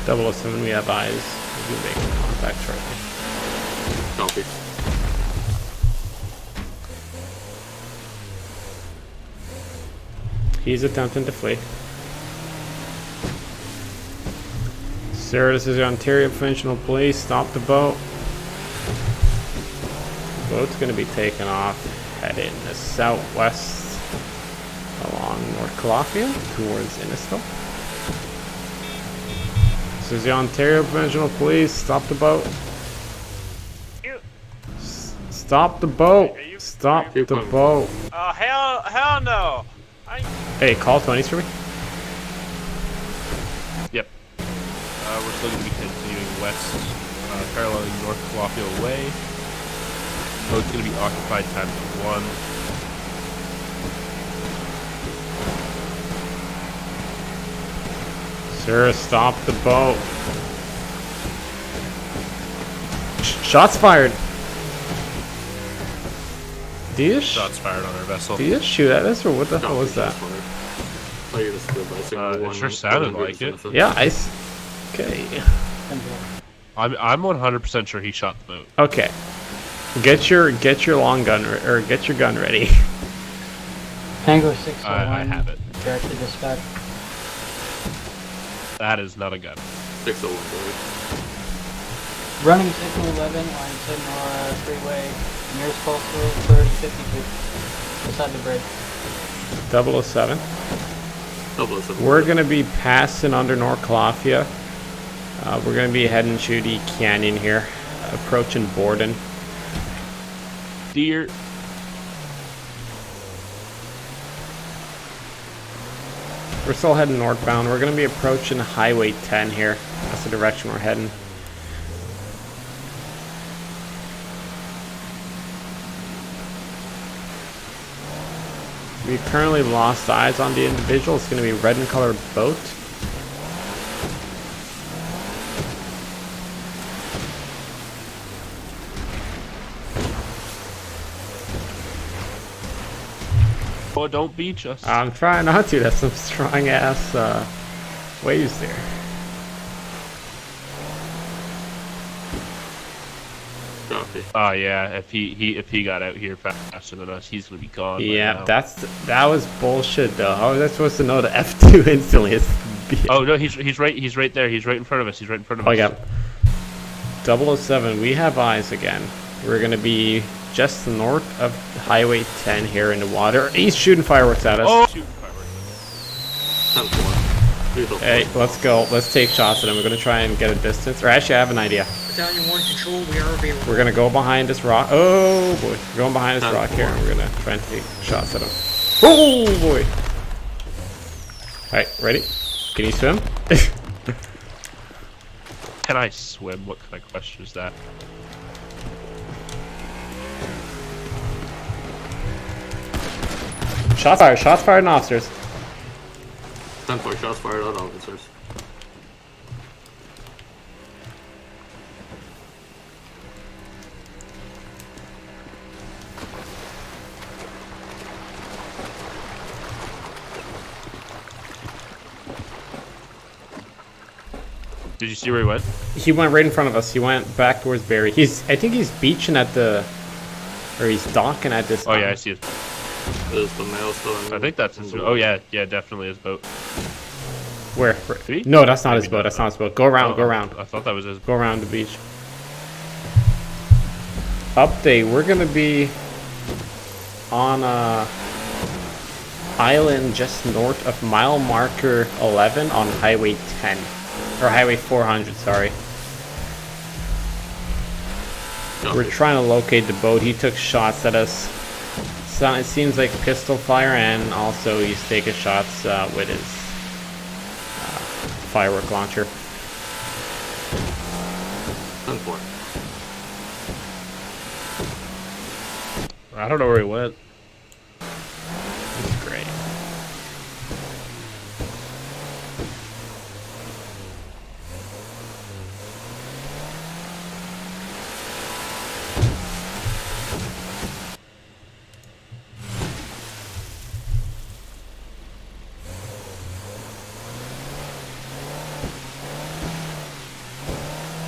007, we have eyes. We'll be making contact shortly. Copy. He's attempting to flee. Sir, this is the Ontario Provincial Police. Stop the boat. The boat's going to be taken off, heading the southwest along North Calafia towards Innisfil. This is the Ontario Provincial Police. Stop the boat. Stop the boat. Stop the boat. Oh, hell no. Hey, call 20s for me. Yep. We're still going to be continuing west, paralleling North Calafia Way. Boat's going to be occupied times 1. Sir, stop the boat. Shots fired. Do you Shots fired on our vessel. Do you just shoot at us, or what the hell was that? It sure sounded like it. Yeah, okay. I'm 100% sure he shot the boat. Okay. Get your long gun or get your gun ready. Tango 601. I have it. Directly dispatch. That is not a gun. 601. Running signal 11 on Senora Freeway. Nearest postal 3052. Beside the bridge. 007. 007. We're gonna be passing under North Calafia. We're gonna be heading to the canyon here, approaching Borden. Deer. We're still heading northbound. We're gonna be approaching Highway 10 here. That's the direction we're heading. We've currently lost eyes on the individual. It's going to be a red and colored boat. Oh, don't beach us. I'm trying not to. That's some strong ass waves there. Copy. Oh yeah, if he got out here faster than us, he's gonna be gone. Yeah, that was bullshit though. How was I supposed to know to F2 instantly? Oh no, he's right there. He's right in front of us. He's right in front of us. Oh yeah. 007, we have eyes again. We're gonna be just north of Highway 10 here in the water. He's shooting fireworks at us. Oh, shooting fireworks. 10-4. Hey, let's go. Let's take shots at him. We're gonna try and get a distance. Or actually, I have an idea. Battalion 1 control, we are available. We're gonna go behind this rock. Oh boy, we're going behind this rock here, and we're gonna try and take shots at him. Oh boy! All right, ready? Can you swim? Can I swim? What kind of question is that? Shots fired! Shots fired on officers. 10-4. Shots fired on officers. Did you see where he went? He went right in front of us. He went back towards Barry. I think he's beaching at the, or he's docking at this. Oh yeah, I see it. Is the milestone? I think that's his. Oh yeah, definitely his boat. Where? He? No, that's not his boat. That's not his boat. Go around. Go around. I thought that was his. Go around the beach. Update. We're gonna be on a island just north of mile marker 11 on Highway 10. Or Highway 400, sorry. We're trying to locate the boat. He took shots at us. So it seems like pistol fire, and also he's taking shots with his firework launcher. 10-4. I don't know where he went. This is great.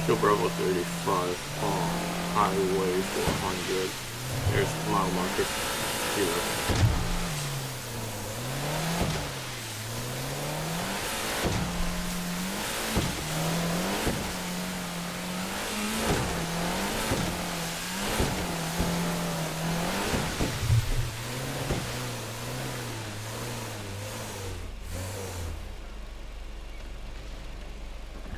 Go Bravo 35 on Highway 400. There's mile marker 0.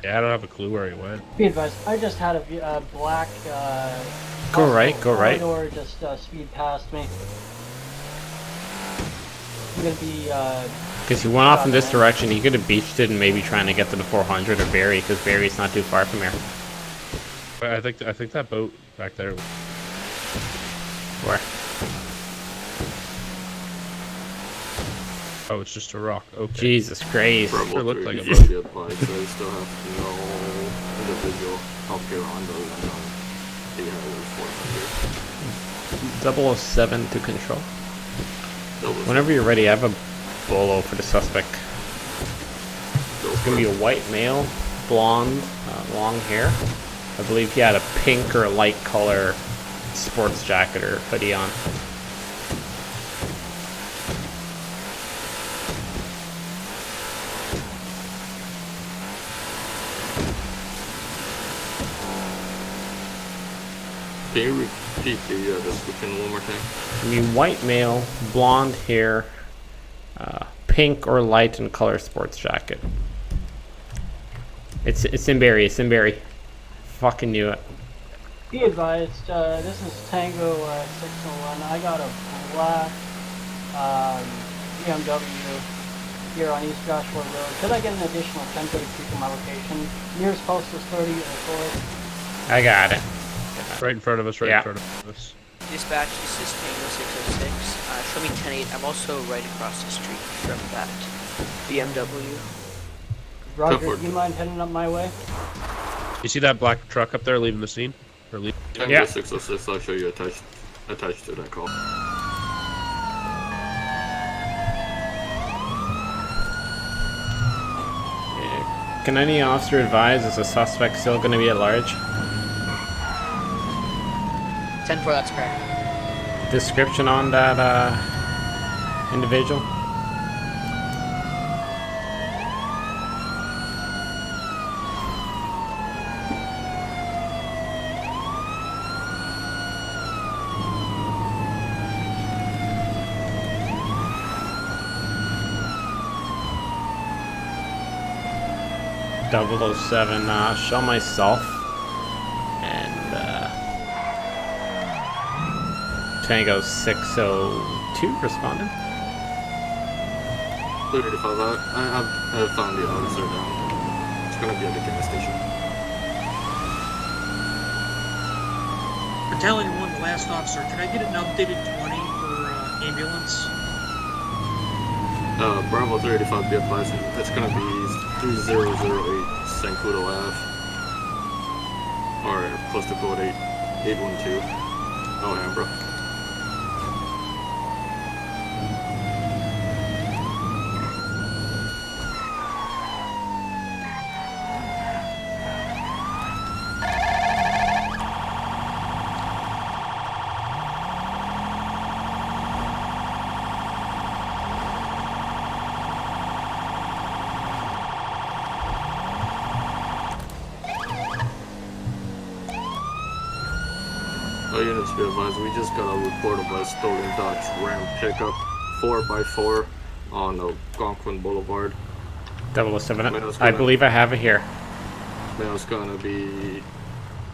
Yeah, I don't have a clue where he went. Be advised, I just had a black. Go right, go right. Corridor just speed past me. I'm gonna be. Because he went off in this direction, he could have beached it and maybe trying to get to the 400 or Barry, because Barry's not too far from here. I think that boat back there. Where? Oh, it's just a rock. Okay. Jesus Christ. Bravo Sure looked like a 35 be applied, so they still have no individual healthcare on those and on the Highway 400. 007 to control. That was Whenever you're ready, I have a bolo for the suspect. It's gonna be a white male, blonde, long hair. I believe he had a pink or light color sports jacket or hoodie on. Can you repeat the description one more time? I mean, white male, blonde hair, pink or light in color sports jacket. It's in Barry. It's in Barry. Fucking knew it. Be advised, this is Tango 601. I got a black BMW here on East Joshua Road. Could I get an additional 1033 from my location? Nearest post is 30 or 4. I got it. Right in front of us. Right Yeah. in front of us. Dispatch, this is Tango 606. Show me 10-8. I'm also right across the street from that BMW. Roger, Clifford. do you mind heading up my way? You see that black truck up there leaving the scene? Or leaving? Tango Yeah. 606, I'll show you attached to that call. Can any officer advise, is the suspect still going to be at large? 10-4, that's correct. Description on that individual? .007, show myself, and Tango 602 responded. 35, I found the officer down. It's gonna be at the gas station. Battalion 1, the last officer. Can I get an updated 20 for ambulance? Bravo 35, be advised, it's gonna be 3008 Sankudo Ave. Or postal code 812. Alhambra. All units be advised, we just got a report of a stolen Dodge Ram pickup 4x4 on Algonquin Boulevard. 007, Male's I gonna- believe I have it here. Male's gonna be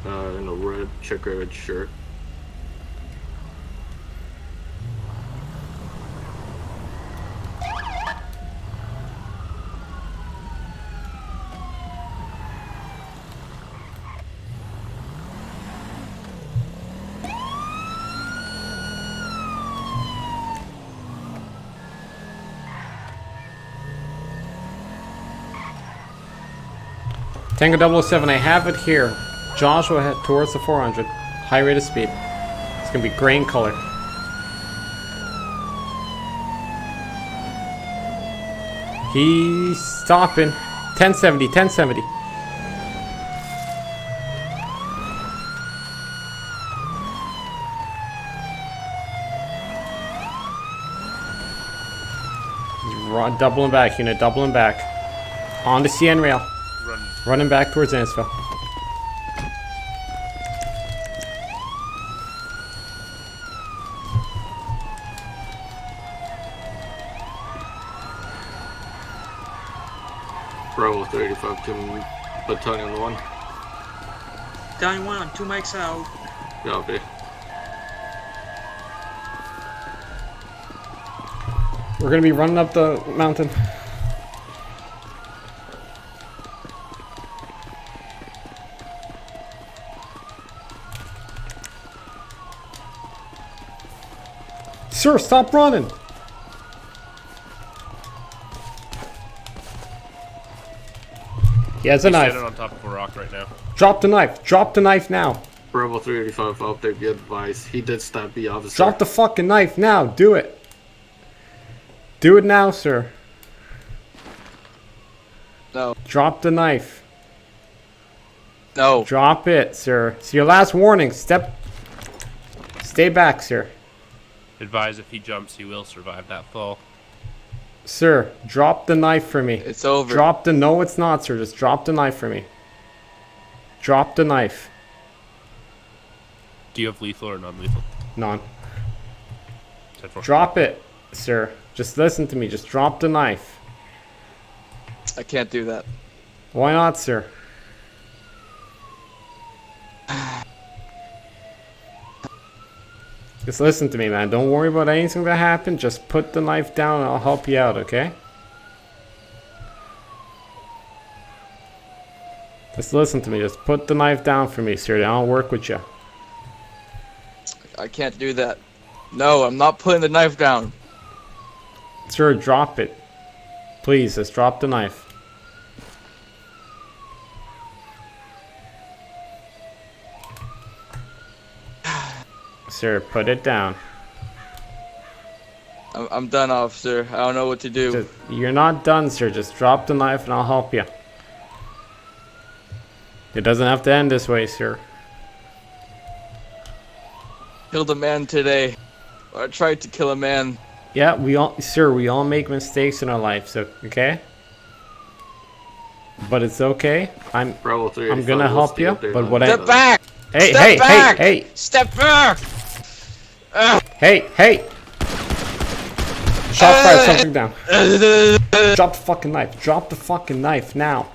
in a red checkered shirt. Tango 007, I have it here. Joshua head towards the 400. High rate of speed. It's gonna be gray in color. He's stopping. 1070, 1070. Run, doubling back, unit, doubling back. On the CN rail. Run. Running back towards Innisfil. Bravo 35 to Battalion 1. Down 1, 2 mics out. Copy. We're gonna be running up the mountain. Sir, stop running! He has a He's knife. standing on top of a rock right now. Drop the knife. Drop the knife now. Bravo 385, update, be advised. He did stab the officer. Drop the fucking knife now. Do it. Do it now, sir. No. Drop the knife. No. Drop it, sir. It's your last warning. Stay back, sir. Advise if he jumps, he will survive that fall. Sir, drop the knife for me. It's over. Drop the... No, it's not, sir. Just drop the knife for me. Drop the knife. Do you have lethal or non-lethal? None. 10-4. Drop it, sir. Just listen to me. Just drop the knife. I can't do that. Why not, sir? Just listen to me, man. Don't worry about anything that happened. Just put the knife down and I'll help you out, okay? Just listen to me. Just put the knife down for me, sir. I'll work with you. I can't do that. No, I'm not putting the knife down. Sir, drop it. Please, just drop the knife. Sir, put it down. I'm done, officer. I don't know what to do. You're not done, sir. Just drop the knife and I'll help you. It doesn't have to end this way, sir. Killed a man today. Or I tried to kill a man. Yeah, we all make mistakes in our life, so okay? But it's okay. I'm Bravo 385, gonna help you, but what Step back! Hey, Step hey, back! hey, Step back! hey, hey! Shot fire something down. Drop the fucking knife. Drop the fucking knife now.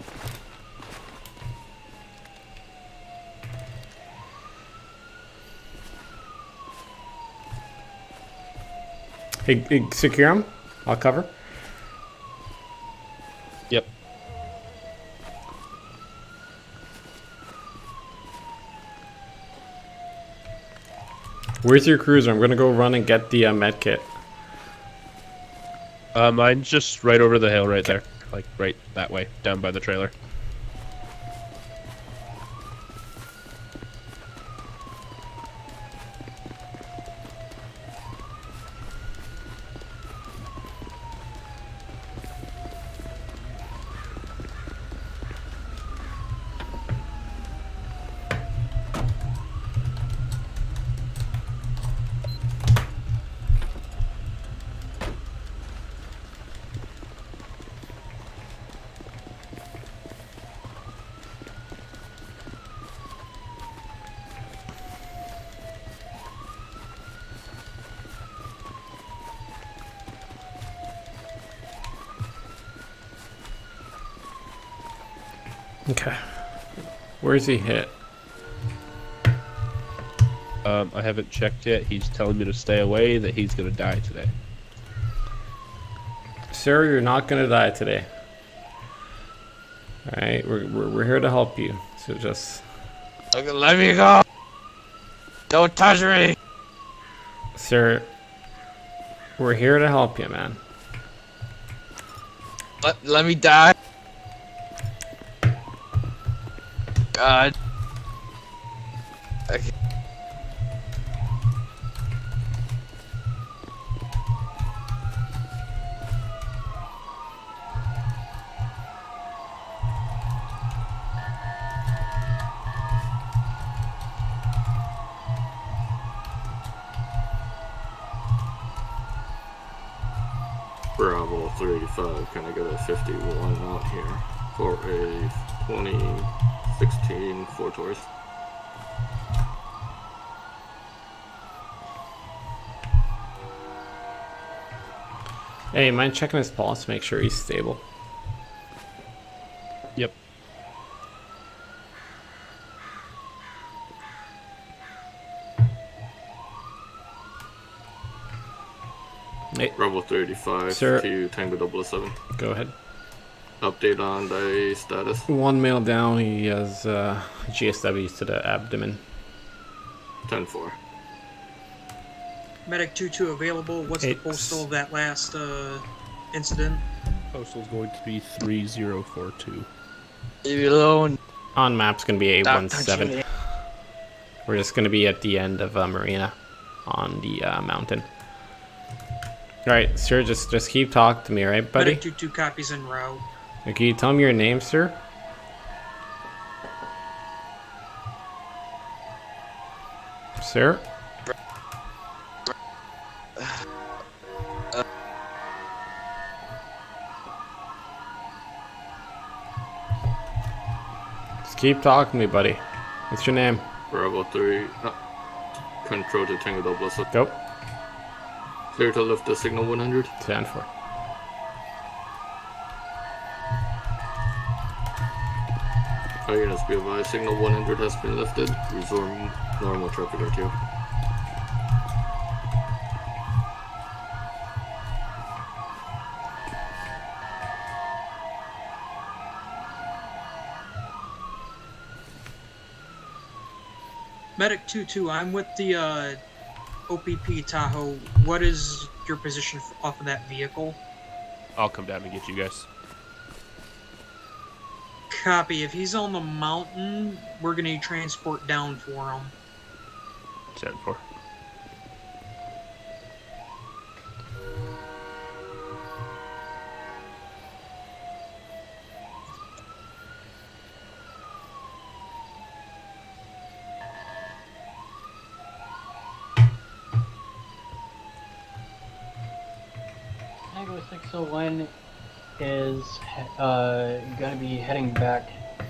Hey, secure him. I'll cover. Yep. Where's your cruiser? I'm gonna go run and get the med kit. Mine's just right over the hill right there. Like, right that way, down by the trailer. Okay. Where's he hit? I haven't checked yet. He's telling me to stay away, that he's gonna die today. Sir, you're not gonna die today. Alright, we're here to help you. So just... Okay, let me go! Don't touch me! Sir, we're here to help you, man. Let me die. God. Okay. Bravo 385, can I get a 51 out here for a 2016 Ford Taurus? Hey, mind checking his pulse to make sure he's stable? Yep. Hey, Bravo 385 Sir. to Tango 007. go ahead. Update on the status. One male down, he has GSWs to the abdomen. 10-4. Medic 2-2 available. What's the Eight. postal of that last incident? Postal's going to be 3042. Leave me alone. On map's gonna be Stop touching 817. me. We're just gonna be at the end of Marina on the mountain. Alright, sir, just keep talking to me, right, buddy? Medic 2-2 copies en route. Can you tell me your name, sir? Sir? Just keep talking to me, buddy. What's your name? Bravo 3. Control to Tango 007. Go. Clear to lift the signal 100. 10-4. All units be advised, signal 100 has been lifted. Resume normal traffic RTO. Medic 2-2, I'm with the OPP Tahoe. What is your position off of that vehicle? I'll come down and get you guys. Copy. If he's on the mountain, we're gonna need transport down for him. 10-4. Tango 601 is going to be heading back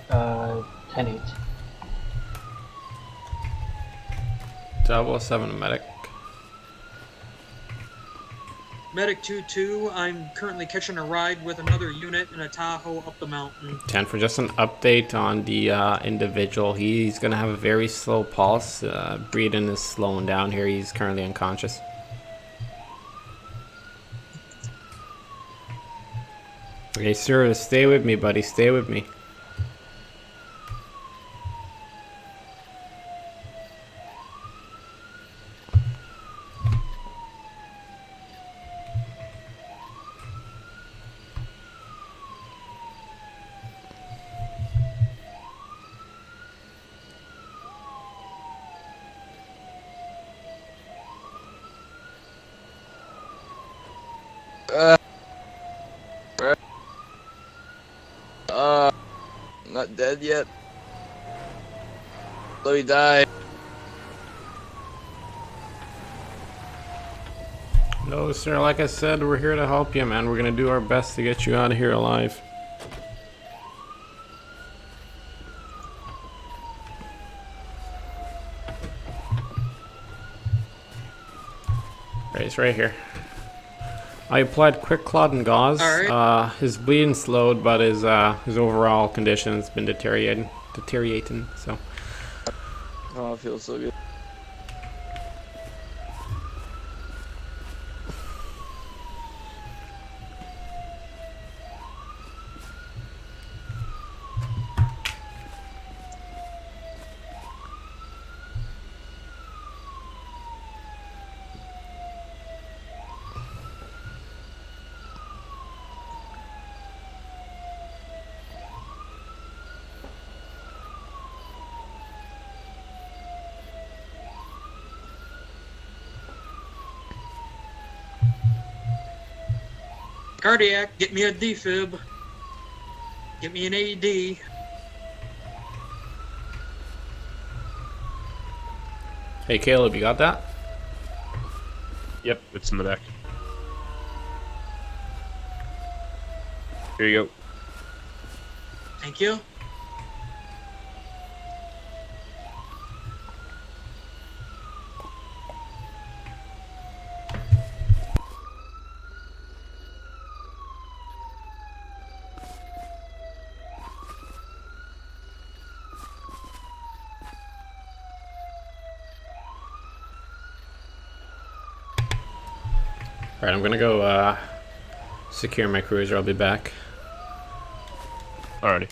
10-8. 007 medic. Medic 2-2, I'm currently catching a ride with another unit in a Tahoe up the mountain. 10 for just an update on the individual. He's gonna have a very slow pulse. Breathing is slowing down here. He's currently unconscious. Okay, sir, stay with me, buddy. Stay with me. Not dead yet. Let me die. No, sir, like I said, we're here to help you, man. We're gonna do our best to get you out of here alive. Right, it's right here. I applied quick clot and gauze. Alright. His bleeding slowed, but his overall condition has been deteriorating. So Oh, I feel so good. Cardiac, get me a defib. Get me an AED. hey, Caleb, you got that? Yep, it's in the back. Here you go. Thank you. Alright, I'm gonna go secure my cruiser. I'll be back. Alrighty.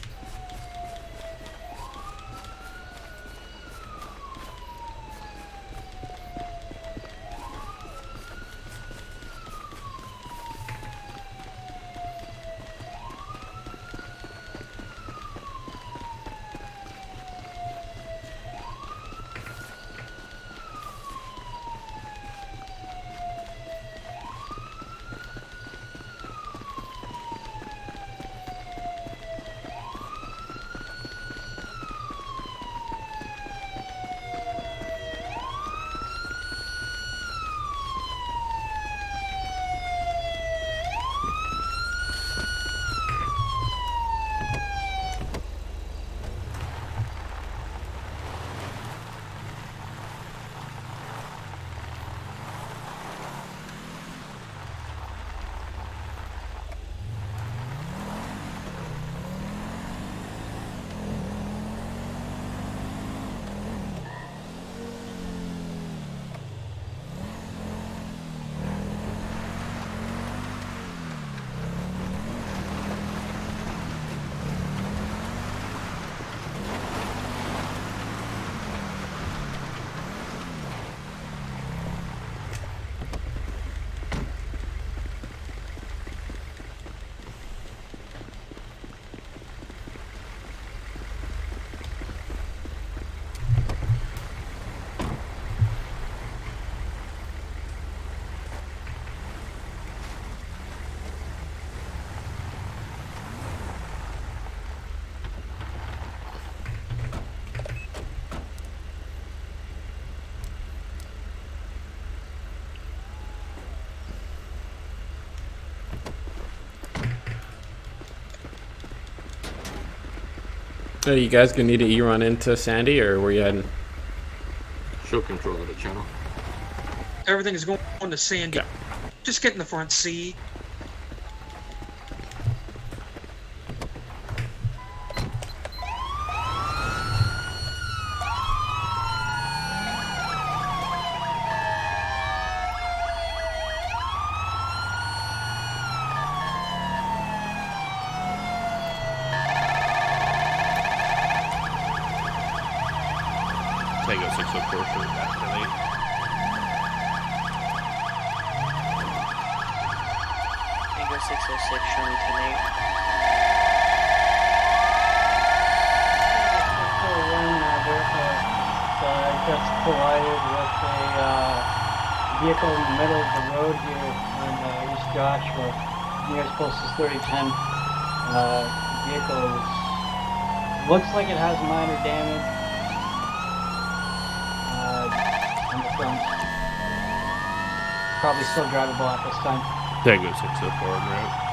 Are you guys gonna need to E-run into Sandy, or where you heading? Show control of the channel. Everything is going to Sandy. Okay. Just get in the front seat. Tango 604 for that tonight. Tango 606, show me tonight. Just collided with a vehicle in the middle of the road here on East Joshua. Nearest post is 3010. Vehicle looks like it has minor damage on the front. Probably still drivable at this time. Tango 604 en route.